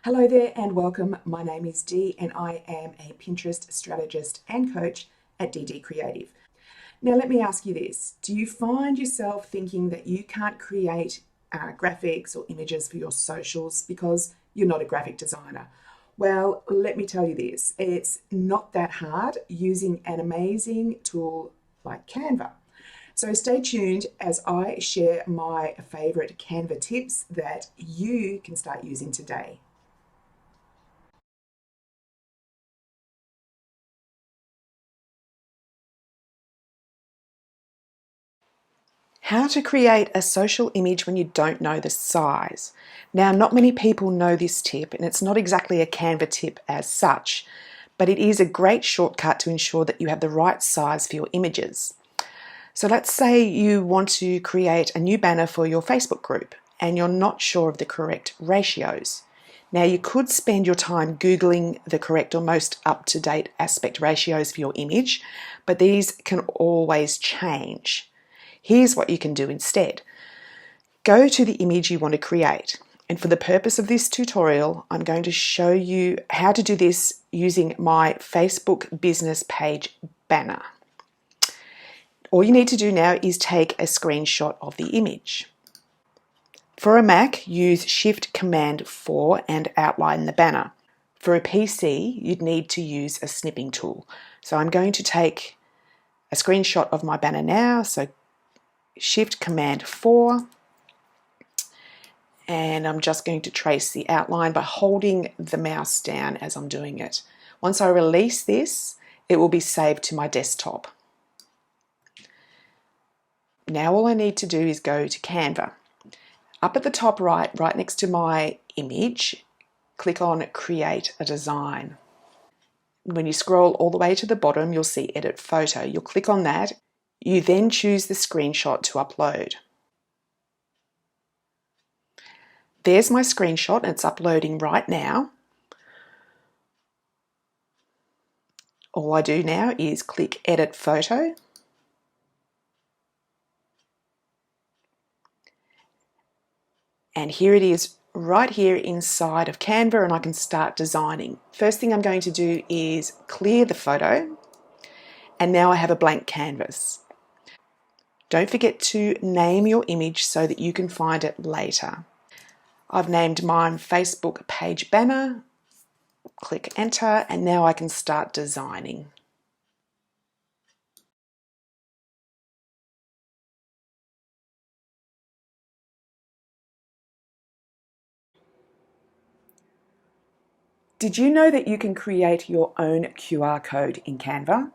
Hello there and welcome. My name is Dee and I am a Pinterest strategist and coach at DD Creative. Now, let me ask you this. Do you find yourself thinking that you can't create graphics or images for your socials because you're not a graphic designer? Well, let me tell you this. It's not that hard using an amazing tool like Canva. So stay tuned as I share my favorite Canva tips that you can start using today. How to create a social image when you don't know the size. Now, not many people know this tip, and it's not exactly a Canva tip as such, but it is a great shortcut to ensure that you have the right size for your images. So let's say you want to create a new banner for your Facebook group and you're not sure of the correct ratios. Now, you could spend your time Googling the correct or most up-to-date aspect ratios for your image, but these can always change. Here's what you can do instead. Go to the image you want to create. And for the purpose of this tutorial, I'm going to show you how to do this using my Facebook business page banner. All you need to do now is take a screenshot of the image. For a Mac, use Shift-Command-4 and outline the banner. For a PC, you'd need to use a snipping tool. So I'm going to take a screenshot of my banner now. So Shift-Command-4, and I'm just going to trace the outline by holding the mouse down as I'm doing it. Once I release this, it will be saved to my desktop. Now all I need to do is go to Canva. Up at the top right next to my image, click on Create a Design. When you scroll all the way to the bottom, you'll see Edit Photo. You'll click on that. You then choose the screenshot to upload. There's my screenshot, and it's uploading right now. All I do now is click Edit Photo. And here it is right here inside of Canva, and I can start designing. First thing I'm going to do is clear the photo, and now I have a blank canvas. Don't forget to name your image so that you can find it later. I've named mine Facebook page banner, click enter, and now I can start designing. Did you know that you can create your own QR code in Canva?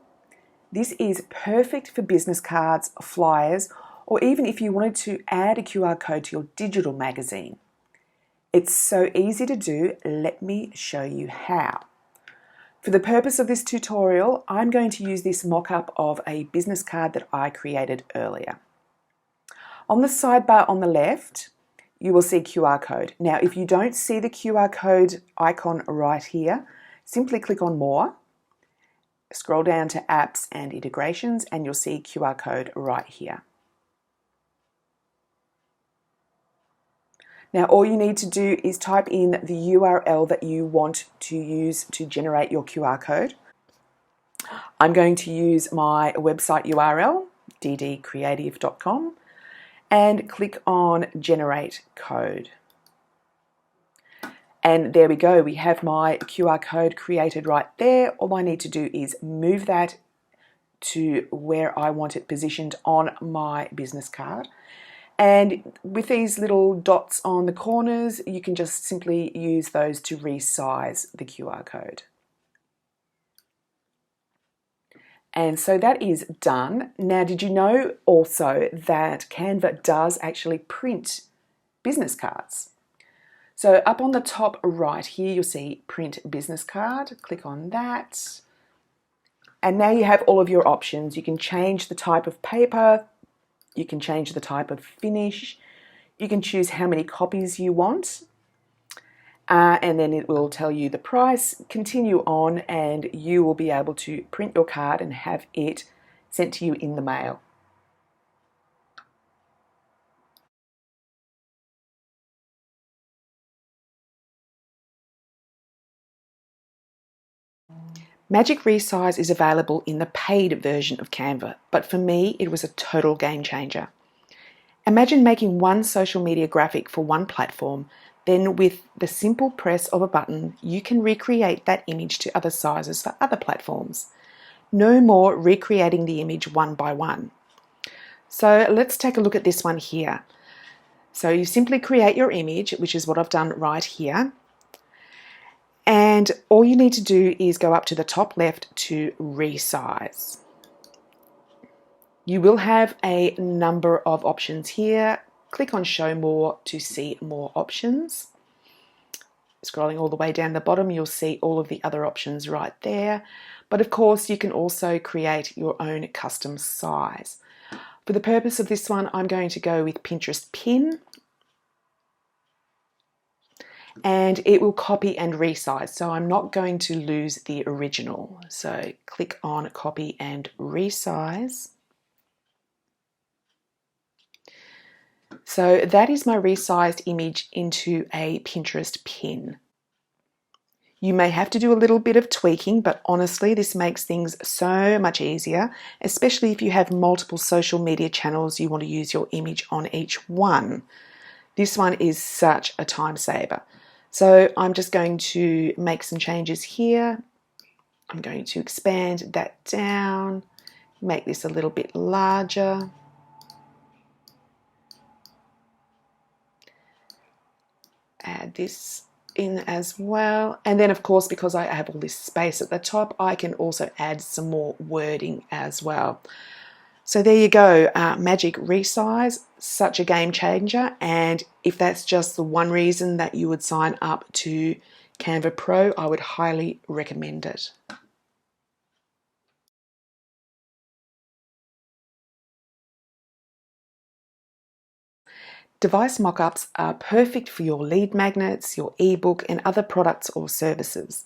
This is perfect for business cards, flyers, or even if you wanted to add a QR code to your digital magazine. It's so easy to do, let me show you how. For the purpose of this tutorial, I'm going to use this mock-up of a business card that I created earlier. On the sidebar on the left, you will see QR code. Now, if you don't see the QR code icon right here, simply click on More, scroll down to Apps and Integrations, and you'll see QR code right here. Now, all you need to do is type in the URL that you want to use to generate your QR code. I'm going to use my website URL, ddcreative.com, and click on Generate Code. And there we go, we have my QR code created right there. All I need to do is move that to where I want it positioned on my business card. And with these little dots on the corners, you can just simply use those to resize the QR code. And so that is done. Now, did you know also that Canva does actually print business cards? So up on the top right here, you'll see Print Business Card. Click on that. And now you have all of your options. You can change the type of paper. You can change the type of finish. You can choose how many copies you want. And then it will tell you the price. Continue on, and you will be able to print your card and have it sent to you in the mail. Magic Resize is available in the paid version of Canva, but for me it was a total game changer. Imagine making one social media graphic for one platform, then with the simple press of a button, you can recreate that image to other sizes for other platforms. No more recreating the image one by one. So let's take a look at this one here. So you simply create your image, which is what I've done right here. And all you need to do is go up to the top left to resize. You will have a number of options here. Click on Show More to see more options. Scrolling all the way down the bottom, you'll see all of the other options right there. But of course, you can also create your own custom size. For the purpose of this one, I'm going to go with Pinterest Pin. And it will copy and resize, so I'm not going to lose the original. So click on Copy and Resize. So that is my resized image into a Pinterest pin. You may have to do a little bit of tweaking, but honestly, this makes things so much easier, especially if you have multiple social media channels you want to use your image on each one. This one is such a time saver. So I'm just going to make some changes here. I'm going to expand that down, make this a little bit larger. Add this in as well. And then of course, because I have all this space at the top, I can also add some more wording as well. So there you go, Magic Resize, such a game changer. And if that's just the one reason that you would sign up to Canva Pro, I would highly recommend it. Device mockups are perfect for your lead magnets, your ebook, and other products or services.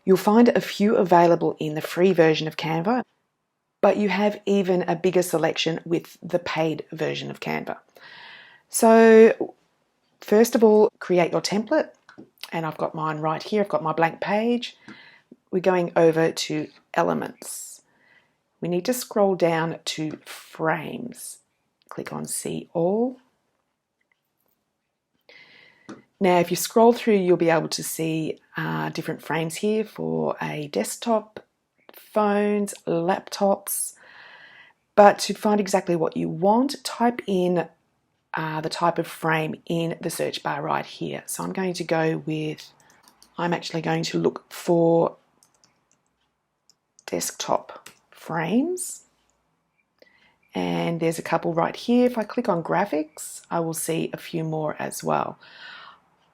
You'll find a few available in the free version of Canva, but you have even a bigger selection with the paid version of Canva. So first of all, create your template, and I've got mine right here. I've got my blank page. We're going over to Elements. We need to scroll down to Frames. Click on See All. Now, if you scroll through, you'll be able to see different frames here for a desktop, phones, laptops. But to find exactly what you want, type in the type of frame in the search bar right here. So I'm going to go with, I'm actually going to look for desktop frames. And there's a couple right here. If I click on graphics, I will see a few more as well.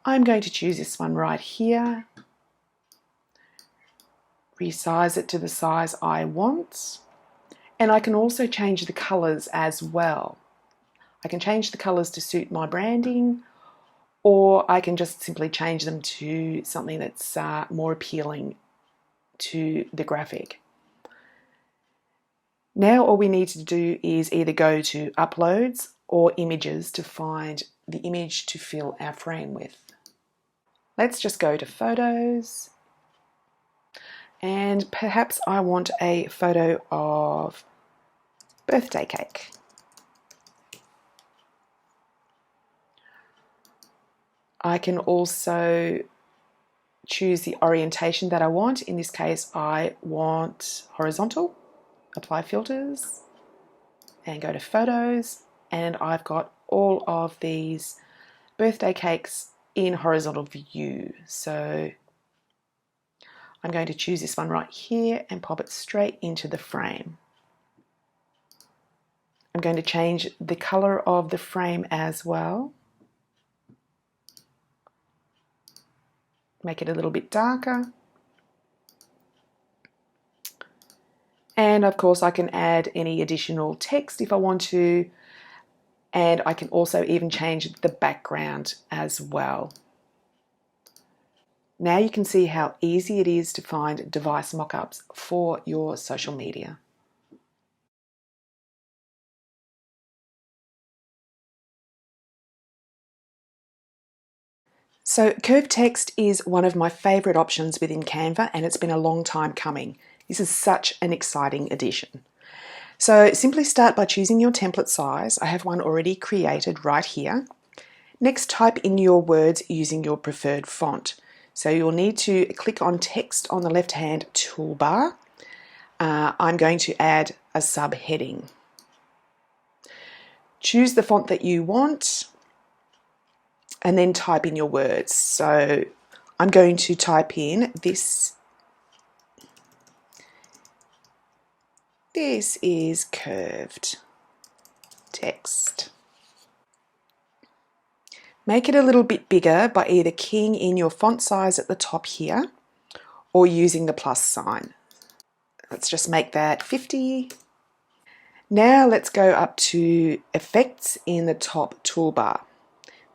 I'm going to choose this one right here, resize it to the size I want, and I can also change the colors as well. I can change the colors to suit my branding, or I can just simply change them to something that's more appealing to the graphic. Now all we need to do is either go to Uploads or Images to find the image to fill our frame with. Let's just go to Photos, and perhaps I want a photo of birthday cake. I can also choose the orientation that I want. In this case, I want horizontal. Apply filters and go to Photos, and I've got all of these birthday cakes in horizontal view. So I'm going to choose this one right here and pop it straight into the frame. I'm going to change the color of the frame as well. Make it a little bit darker. And of course I can add any additional text if I want to. And I can also even change the background as well. Now you can see how easy it is to find device mockups for your social media. So curved text is one of my favourite options within Canva, and it's been a long time coming. This is such an exciting addition. So simply start by choosing your template size. I have one already created right here. Next, type in your words using your preferred font. So you'll need to click on text on the left-hand toolbar. I'm going to add a subheading. Choose the font that you want and then type in your words. So I'm going to type in this is curved text. Make it a little bit bigger by either keying in your font size at the top here or using the plus sign. Let's just make that 50. Now let's go up to Effects in the top toolbar.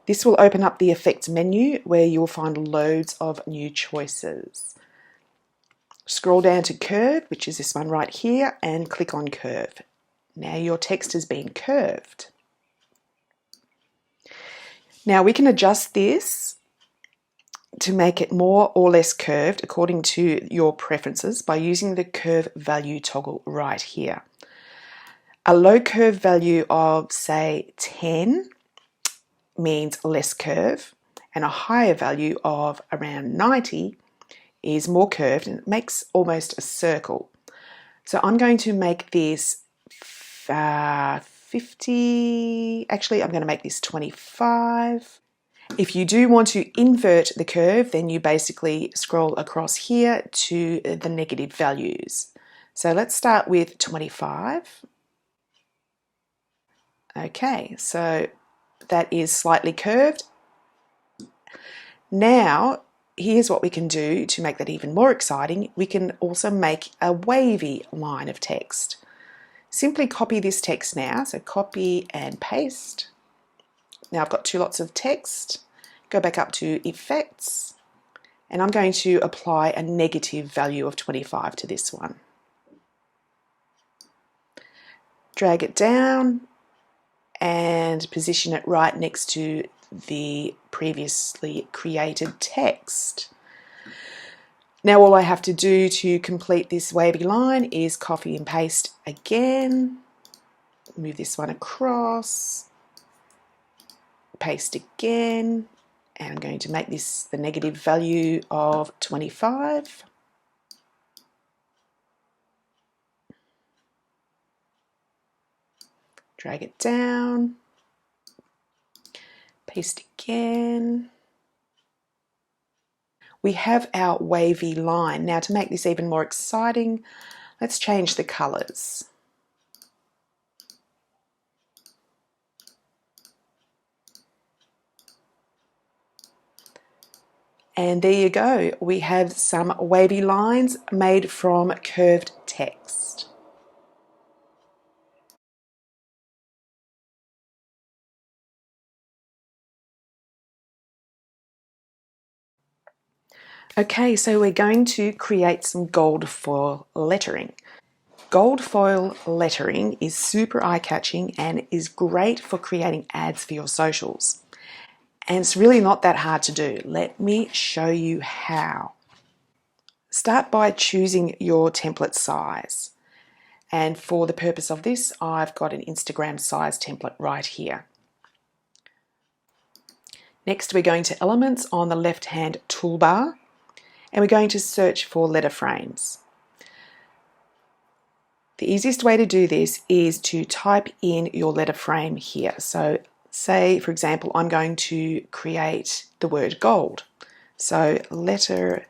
This will open up the Effects menu where you'll find loads of new choices. Scroll down to Curve, which is this one right here, and click on Curve. Now your text has been curved. Now we can adjust this to make it more or less curved according to your preferences by using the Curve Value toggle right here. A low curve value of, say, 10 means less curve, and a higher value of around 90 is more curved, and it makes almost a circle. So I'm going to make this 50, actually I'm going to make this 25. If you do want to invert the curve, then you basically scroll across here to the negative values. So let's start with 25. Okay, so that is slightly curved. Now, here's what we can do to make that even more exciting. We can also make a wavy line of text. Simply copy this text now, so copy and paste. Now I've got two lots of text. Go back up to Effects, and I'm going to apply a negative value of 25 to this one. Drag it down and position it right next to the previously created text. Now all I have to do to complete this wavy line is copy and paste again, move this one across, paste again, and I'm going to make this the negative value of 25. Drag it down, paste again. We have our wavy line. Now to make this even more exciting, let's change the colours. And there you go, we have some wavy lines made from curved text. Okay, so we're going to create some gold foil lettering. Gold foil lettering is super eye-catching and is great for creating ads for your socials. And it's really not that hard to do. Let me show you how. Start by choosing your template size. And for the purpose of this, I've got an Instagram size template right here. Next, we're going to Elements on the left-hand toolbar, and we're going to search for letter frames. The easiest way to do this is to type in your letter frame here. So say, for example, I'm going to create the word gold. So letter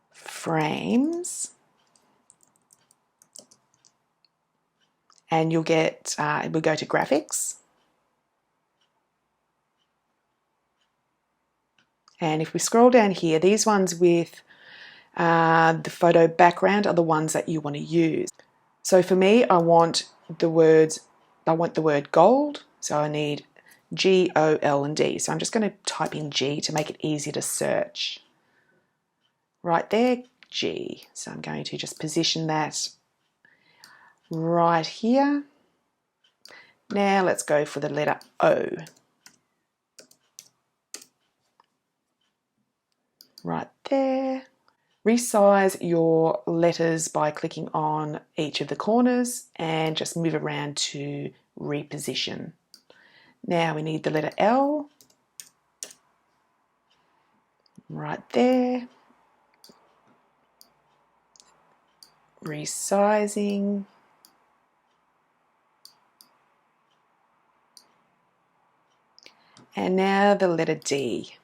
frames, and you'll get, we'll go to graphics. And if we scroll down here, these ones with the photo background are the ones that you want to use. So for me, I want the word gold, so I need G, O, L, and D. So I'm just going to type in G to make it easier to search. Right there, G. So I'm going to just position that right here. Now let's go for the letter O. right there. Resize your letters by clicking on each of the corners and just move around to reposition. Now we need the letter L right there. Resizing. And now the letter D.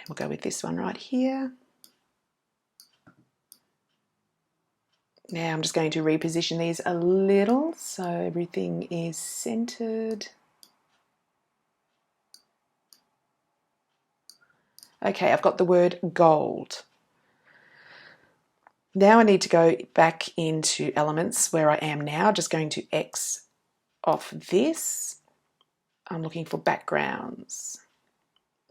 We'll go with this one right here. Now I'm just going to reposition these a little so everything is centered. Okay, I've got the word gold. Now I need to go back into Elements where I am now, just going to X off this. I'm looking for backgrounds.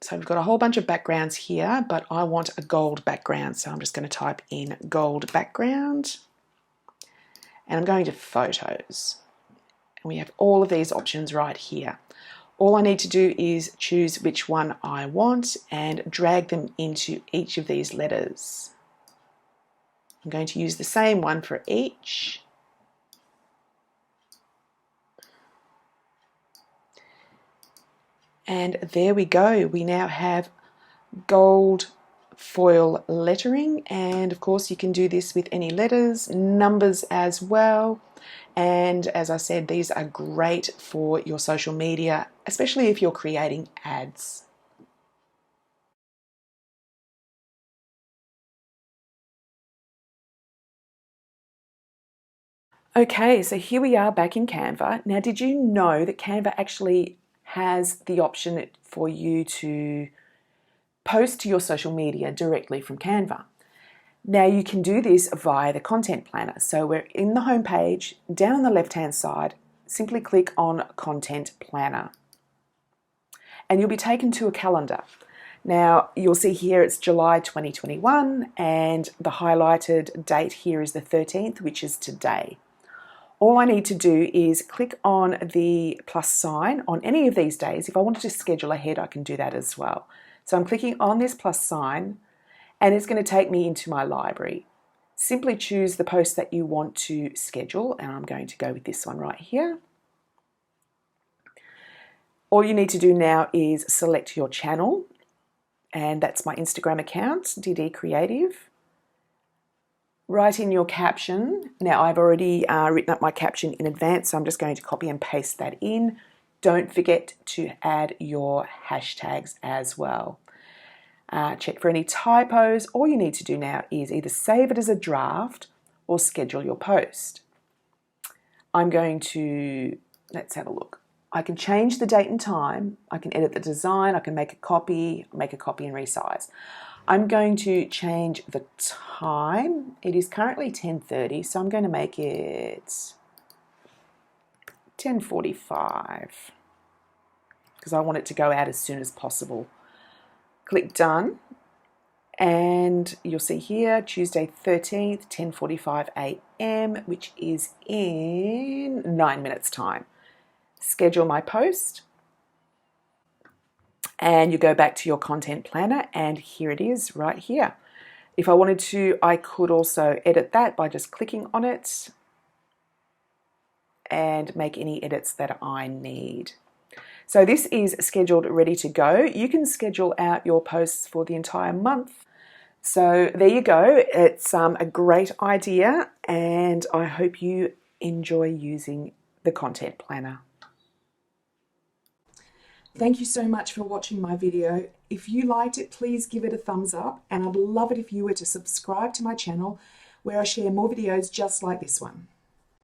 So we've got a whole bunch of backgrounds here, but I want a gold background. So I'm just going to type in gold background and I'm going to photos. And we have all of these options right here. All I need to do is choose which one I want and drag them into each of these letters. I'm going to use the same one for each. And there we go. We now have gold foil lettering, and of course you can do this with any letters, numbers as well. And as I said, these are great for your social media, especially if you're creating ads. Okay, so here we are back in Canva. Now, did you know that Canva actually has the option for you to post to your social media directly from Canva? Now you can do this via the content planner. So we're in the home page, down on the left-hand side, simply click on Content Planner. And you'll be taken to a calendar. Now you'll see here it's July 2021 and the highlighted date here is the 13th, which is today. All I need to do is click on the plus sign on any of these days. If I wanted to schedule ahead, I can do that as well. So I'm clicking on this plus sign and it's going to take me into my library. Simply choose the post that you want to schedule, and I'm going to go with this one right here. All you need to do now is select your channel, and that's my Instagram account, DD Creative. Write in your caption. Now I've already written up my caption in advance, so I'm just going to copy and paste that in. Don't forget to add your hashtags as well. Check for any typos. All you need to do now is either save it as a draft or schedule your post. I'm going to, let's have a look. I can change the date and time. I can edit the design. I can make a copy and resize. I'm going to change the time. It is currently 10:30, so I'm going to make it 10:45 because I want it to go out as soon as possible. Click Done, and you'll see here Tuesday 13th, 10:45 a.m., which is in 9 minutes time. Schedule my post, and you go back to your content planner, and here it is right here. If I wanted to, I could also edit that by just clicking on it and make any edits that I need. So this is scheduled, ready to go. You can schedule out your posts for the entire month. So there you go. It's a great idea, and I hope you enjoy using the content planner. Thank you so much for watching my video. If you liked it, please give it a thumbs up, and I'd love it if you were to subscribe to my channel where I share more videos just like this one.